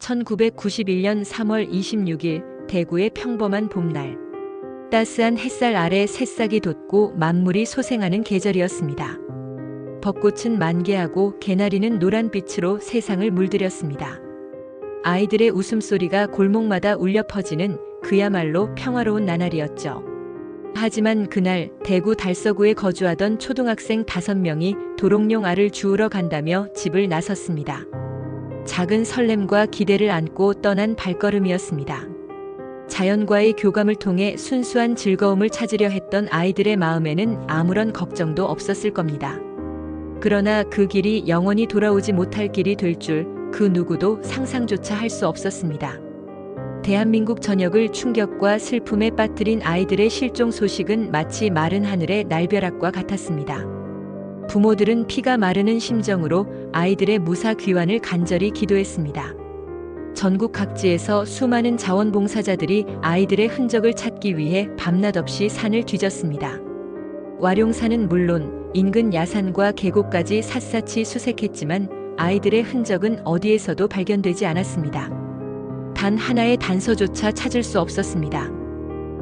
1991년 3월 26일 대구의 평범한 봄날. 따스한 햇살 아래 새싹이 돋고 만물이 소생하는 계절이었습니다. 벚꽃은 만개하고 개나리는 노란빛으로 세상을 물들였습니다. 아이들의 웃음소리가 골목마다 울려 퍼지는 그야말로 평화로운 나날이었죠. 하지만 그날 대구 달서구에 거주하던 초등학생 5명이 도롱뇽 알을 주우러 간다며 집을 나섰습니다. 작은 설렘과 기대를 안고 떠난 발걸음이었습니다. 자연과의 교감을 통해 순수한 즐거움을 찾으려 했던 아이들의 마음에는 아무런 걱정도 없었을 겁니다. 그러나 그 길이 영원히 돌아오지 못할 길이 될 줄 그 누구도 상상조차 할 수 없었습니다. 대한민국 전역을 충격과 슬픔에 빠뜨린 아이들의 실종 소식은 마치 마른 하늘의 날벼락과 같았습니다. 부모들은 피가 마르는 심정으로 아이들의 무사 귀환을 간절히 기도했습니다. 전국 각지에서 수많은 자원봉사자들이 아이들의 흔적을 찾기 위해 밤낮 없이 산을 뒤졌습니다. 와룡산은 물론 인근 야산과 계곡까지 샅샅이 수색했지만 아이들의 흔적은 어디에서도 발견되지 않았습니다. 단 하나의 단서조차 찾을 수 없었습니다.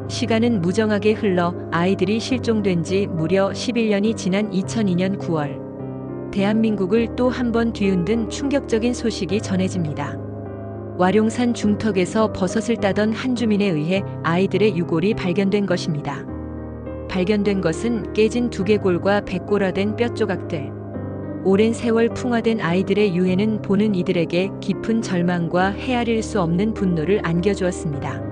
시간은 무정하게 흘러 아이들이 실종된 지 무려 11년이 지난 2002년 9월, 대한민국을 또 한 번 뒤흔든 충격적인 소식이 전해집니다. 와룡산 중턱에서 버섯을 따던 한 주민에 의해 아이들의 유골이 발견된 것입니다. 발견된 것은 깨진 두개골과 백골화된 뼈조각들. 오랜 세월 풍화된 아이들의 유해는 보는 이들에게 깊은 절망과 헤아릴 수 없는 분노를 안겨주었습니다.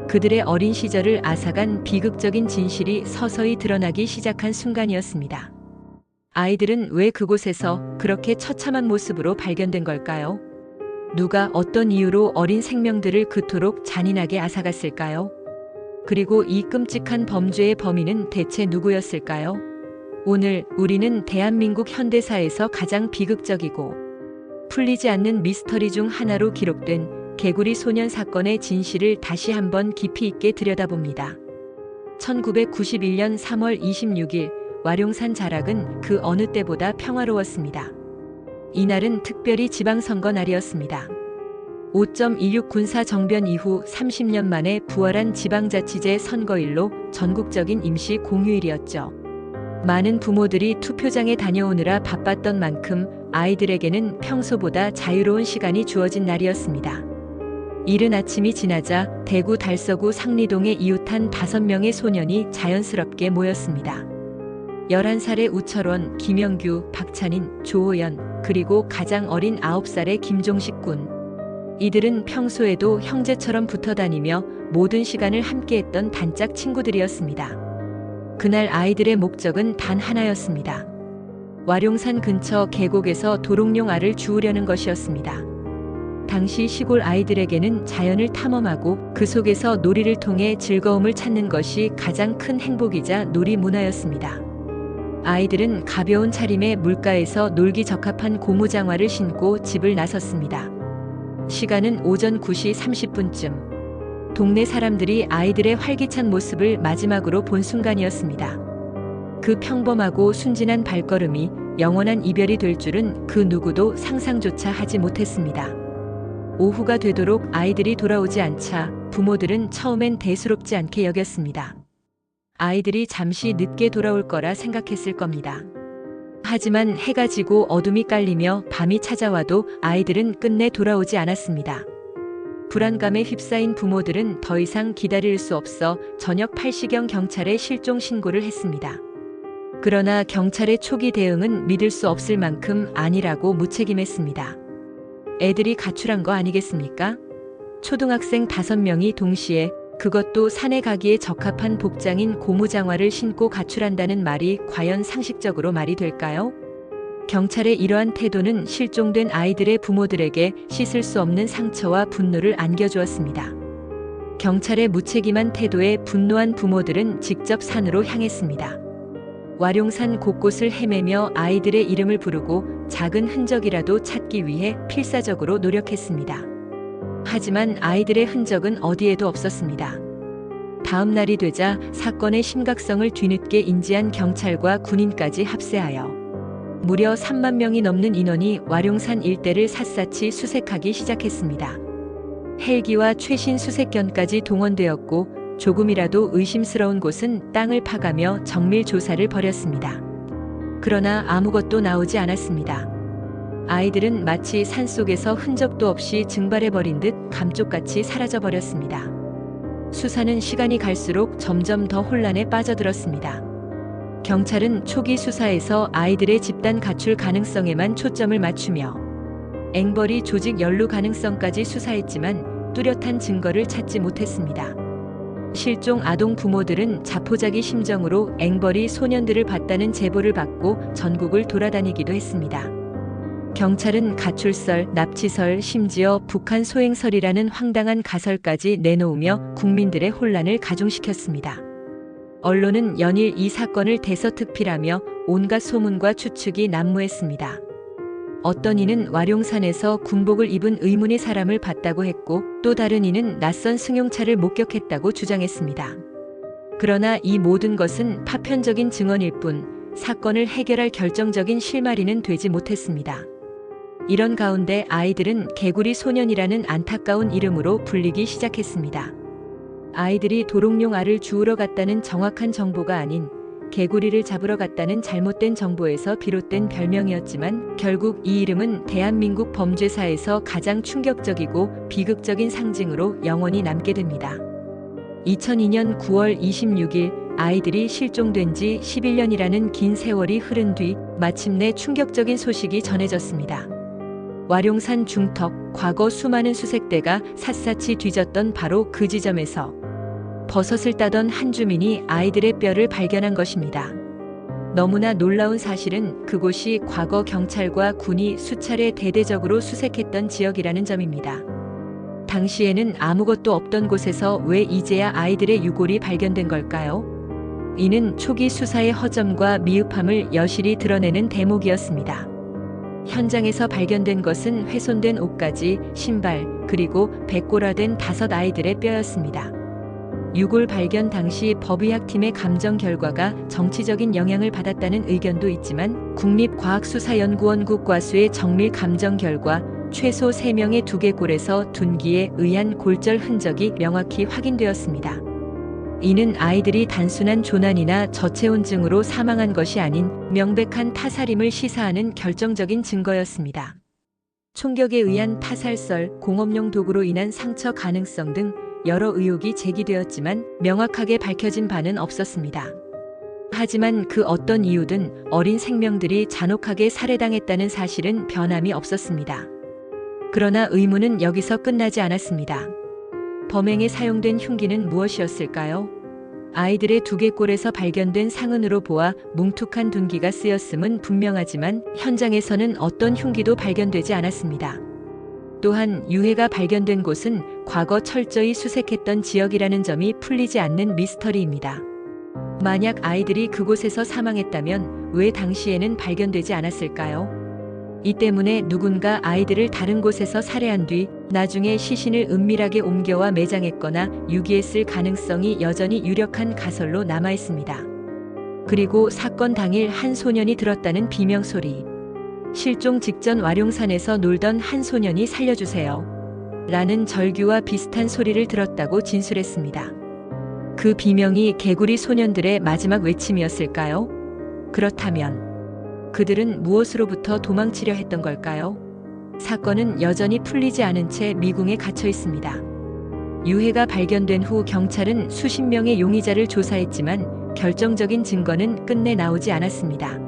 그들의 어린 시절을 앗아간 비극적인 진실이 서서히 드러나기 시작한 순간이었습니다. 아이들은 왜 그곳에서 그렇게 처참한 모습으로 발견된 걸까요? 누가 어떤 이유로 어린 생명들을 그토록 잔인하게 앗아갔을까요? 그리고 이 끔찍한 범죄의 범인은 대체 누구였을까요? 오늘 우리는 대한민국 현대사에서 가장 비극적이고 풀리지 않는 미스터리 중 하나로 기록된 개구리 소년 사건의 진실을 다시 한번 깊이 있게 들여다봅니다. 1991년 3월 26일 와룡산 자락은 그 어느 때보다 평화로웠습니다. 이날은 특별히 지방선거 날이었습니다. 5.16 군사 정변 이후 30년 만에 부활한 지방자치제 선거일로 전국적인 임시 공휴일이었죠. 많은 부모들이 투표장에 다녀오느라 바빴던 만큼 아이들에게는 평소보다 자유로운 시간이 주어진 날이었습니다. 이른 아침이 지나자 대구 달서구 상리동에 이웃한 5명의 소년이 자연스럽게 모였습니다. 11살의 우철원, 김영규, 박찬인, 조호연, 그리고 가장 어린 9살의 김종식 군. 이들은 평소에도 형제처럼 붙어다니며 모든 시간을 함께했던 단짝 친구들이었습니다. 그날 아이들의 목적은 단 하나였습니다. 와룡산 근처 계곡에서 도롱뇽 알을 주우려는 것이었습니다. 당시 시골 아이들에게는 자연을 탐험하고 그 속에서 놀이를 통해 즐거움을 찾는 것이 가장 큰 행복이자 놀이 문화였습니다. 아이들은 가벼운 차림에 물가에서 놀기 적합한 고무장화를 신고 집을 나섰습니다. 시간은 오전 9시 30분쯤. 동네 사람들이 아이들의 활기찬 모습을 마지막으로 본 순간이었습니다. 그 평범하고 순진한 발걸음이 영원한 이별이 될 줄은 그 누구도 상상조차 하지 못했습니다. 오후가 되도록 아이들이 돌아오지 않자 부모들은 처음엔 대수롭지 않게 여겼습니다. 아이들이 잠시 늦게 돌아올 거라 생각했을 겁니다. 하지만 해가 지고 어둠이 깔리며 밤이 찾아와도 아이들은 끝내 돌아오지 않았습니다. 불안감에 휩싸인 부모들은 더 이상 기다릴 수 없어 저녁 8시경 경찰에 실종 신고를 했습니다. 그러나 경찰의 초기 대응은 믿을 수 없을 만큼 아니라고 무책임했습니다. 애들이 가출한 거 아니겠습니까? 초등학생 5명이 동시에, 그것도 산에 가기에 적합한 복장인 고무장화를 신고 가출한다는 말이 과연 상식적으로 말이 될까요? 경찰의 이러한 태도는 실종된 아이들의 부모들에게 씻을 수 없는 상처와 분노를 안겨주었습니다. 경찰의 무책임한 태도에 분노한 부모들은 직접 산으로 향했습니다. 와룡산 곳곳을 헤매며 아이들의 이름을 부르고 작은 흔적이라도 찾기 위해 필사적으로 노력했습니다. 하지만 아이들의 흔적은 어디에도 없었습니다. 다음 날이 되자 사건의 심각성을 뒤늦게 인지한 경찰과 군인까지 합세하여 무려 3만 명이 넘는 인원이 와룡산 일대를 샅샅이 수색하기 시작했습니다. 헬기와 최신 수색견까지 동원되었고 조금이라도 의심스러운 곳은 땅을 파가며 정밀 조사를 벌였습니다. 그러나 아무것도 나오지 않았습니다. 아이들은 마치 산속에서 흔적도 없이 증발해버린 듯 감쪽같이 사라져버렸습니다. 수사는 시간이 갈수록 점점 더 혼란에 빠져들었습니다. 경찰은 초기 수사에서 아이들의 집단 가출 가능성에만 초점을 맞추며 앵벌이 조직 연루 가능성까지 수사했지만 뚜렷한 증거를 찾지 못했습니다. 실종 아동 부모들은 자포자기 심정으로 앵벌이 소년들을 봤다는 제보를 받고 전국을 돌아다니기도 했습니다. 경찰은 가출설, 납치설, 심지어 북한 소행설이라는 황당한 가설까지 내놓으며 국민들의 혼란을 가중시켰습니다. 언론은 연일 이 사건을 대서특필하며 온갖 소문과 추측이 난무했습니다. 어떤 이는 와룡산에서 군복을 입은 의문의 사람을 봤다고 했고 또 다른 이는 낯선 승용차를 목격했다고 주장했습니다. 그러나 이 모든 것은 파편적인 증언일 뿐 사건을 해결할 결정적인 실마리는 되지 못했습니다. 이런 가운데 아이들은 개구리 소년이라는 안타까운 이름으로 불리기 시작했습니다. 아이들이 도롱뇽 알을 주우러 갔다는 정확한 정보가 아닌 개구리를 잡으러 갔다는 잘못된 정보에서 비롯된 별명이었지만 결국 이 이름은 대한민국 범죄사에서 가장 충격적이고 비극적인 상징으로 영원히 남게 됩니다. 2002년 9월 26일 아이들이 실종된 지 11년이라는 긴 세월이 흐른 뒤 마침내 충격적인 소식이 전해졌습니다. 와룡산 중턱, 과거 수많은 수색대가 샅샅이 뒤졌던 바로 그 지점에서 버섯을 따던 한 주민이 아이들의 뼈를 발견한 것입니다. 너무나 놀라운 사실은 그곳이 과거 경찰과 군이 수차례 대대적으로 수색했던 지역이라는 점입니다. 당시에는 아무것도 없던 곳에서 왜 이제야 아이들의 유골이 발견된 걸까요? 이는 초기 수사의 허점과 미흡함을 여실히 드러내는 대목이었습니다. 현장에서 발견된 것은 훼손된 옷가지, 신발, 그리고 백골화된 5 아이들의 뼈였습니다. 유골 발견 당시 법의학팀의 감정 결과가 정치적인 영향을 받았다는 의견도 있지만 국립과학수사연구원 국과수의 정밀 감정 결과 최소 3명의 두개골에서 둔기에 의한 골절 흔적이 명확히 확인되었습니다. 이는 아이들이 단순한 조난이나 저체온증으로 사망한 것이 아닌 명백한 타살임을 시사하는 결정적인 증거였습니다. 총격에 의한 타살설, 공업용 도구로 인한 상처 가능성 등 여러 의혹이 제기되었지만 명확하게 밝혀진 바는 없었습니다. 하지만 그 어떤 이유든 어린 생명들이 잔혹하게 살해당했다는 사실은 변함이 없었습니다. 그러나 의문은 여기서 끝나지 않았습니다. 범행에 사용된 흉기는 무엇이었을까요? 아이들의 두개골에서 발견된 상흔으로 보아 뭉툭한 둔기가 쓰였음은 분명하지만 현장에서는 어떤 흉기도 발견되지 않았습니다. 또한 유해가 발견된 곳은 과거 철저히 수색했던 지역이라는 점이 풀리지 않는 미스터리입니다. 만약 아이들이 그곳에서 사망했다면 왜 당시에는 발견되지 않았을까요? 이 때문에 누군가 아이들을 다른 곳에서 살해한 뒤 나중에 시신을 은밀하게 옮겨와 매장했거나 유기했을 가능성이 여전히 유력한 가설로 남아있습니다. 그리고 사건 당일 한 소년이 들었다는 비명소리. 실종 직전 와룡산에서 놀던 한 소년이 살려주세요. 라는 절규와 비슷한 소리를 들었다고 진술했습니다. 그 비명이 개구리 소년들의 마지막 외침이었을까요? 그렇다면 그들은 무엇으로부터 도망치려 했던 걸까요? 사건은 여전히 풀리지 않은 채 미궁에 갇혀 있습니다. 유해가 발견된 후 경찰은 수십 명의 용의자를 조사했지만 결정적인 증거는 끝내 나오지 않았습니다.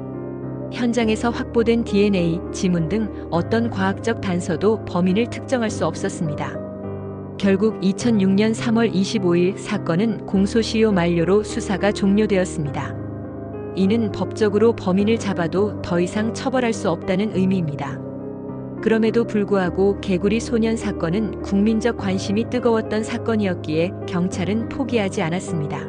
현장에서 확보된 DNA, 지문 등 어떤 과학적 단서도 범인을 특정할 수 없었습니다. 결국 2006년 3월 25일 사건은 공소시효 만료로 수사가 종료되었습니다. 이는 법적으로 범인을 잡아도 더 이상 처벌할 수 없다는 의미입니다. 그럼에도 불구하고 개구리 소년 사건은 국민적 관심이 뜨거웠던 사건이었기에 경찰은 포기하지 않았습니다.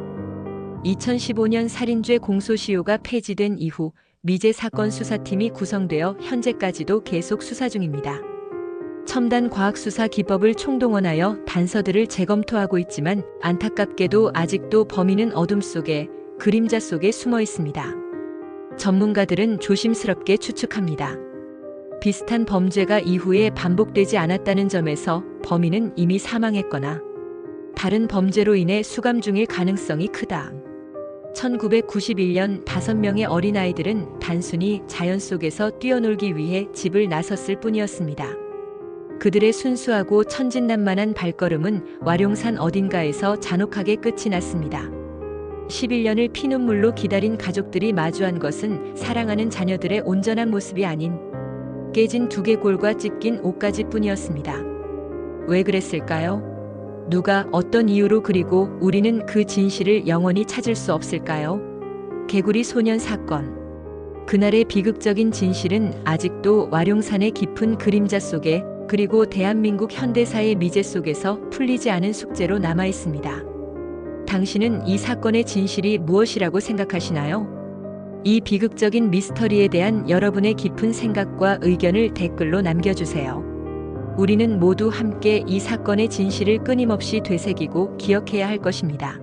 2015년 살인죄 공소시효가 폐지된 이후 미제 사건 수사팀이 구성되어 현재까지도 계속 수사 중입니다. 첨단 과학수사 기법을 총동원하여 단서들을 재검토하고 있지만 안타깝게도 아직도 범인은 어둠 속에, 그림자 속에 숨어 있습니다. 전문가들은 조심스럽게 추측합니다. 비슷한 범죄가 이후에 반복되지 않았다는 점에서 범인은 이미 사망했거나 다른 범죄로 인해 수감 중일 가능성이 크다. 1991년 5명의 어린아이들은 단순히 자연 속에서 뛰어놀기 위해 집을 나섰을 뿐이었습니다. 그들의 순수하고 천진난만한 발걸음은 와룡산 어딘가에서 잔혹하게 끝이 났습니다. 11년을 피눈물로 기다린 가족들이 마주한 것은 사랑하는 자녀들의 온전한 모습이 아닌 깨진 두개골과 찢긴 옷가지 뿐이었습니다. 왜 그랬을까요? 누가 어떤 이유로, 그리고 우리는 그 진실을 영원히 찾을 수 없을까요? 개구리 소년 사건. 그날의 비극적인 진실은 아직도 와룡산의 깊은 그림자 속에, 그리고 대한민국 현대사의 미제 속에서 풀리지 않은 숙제로 남아 있습니다. 당신은 이 사건의 진실이 무엇이라고 생각하시나요? 이 비극적인 미스터리에 대한 여러분의 깊은 생각과 의견을 댓글로 남겨주세요. 우리는 모두 함께 이 사건의 진실을 끊임없이 되새기고 기억해야 할 것입니다.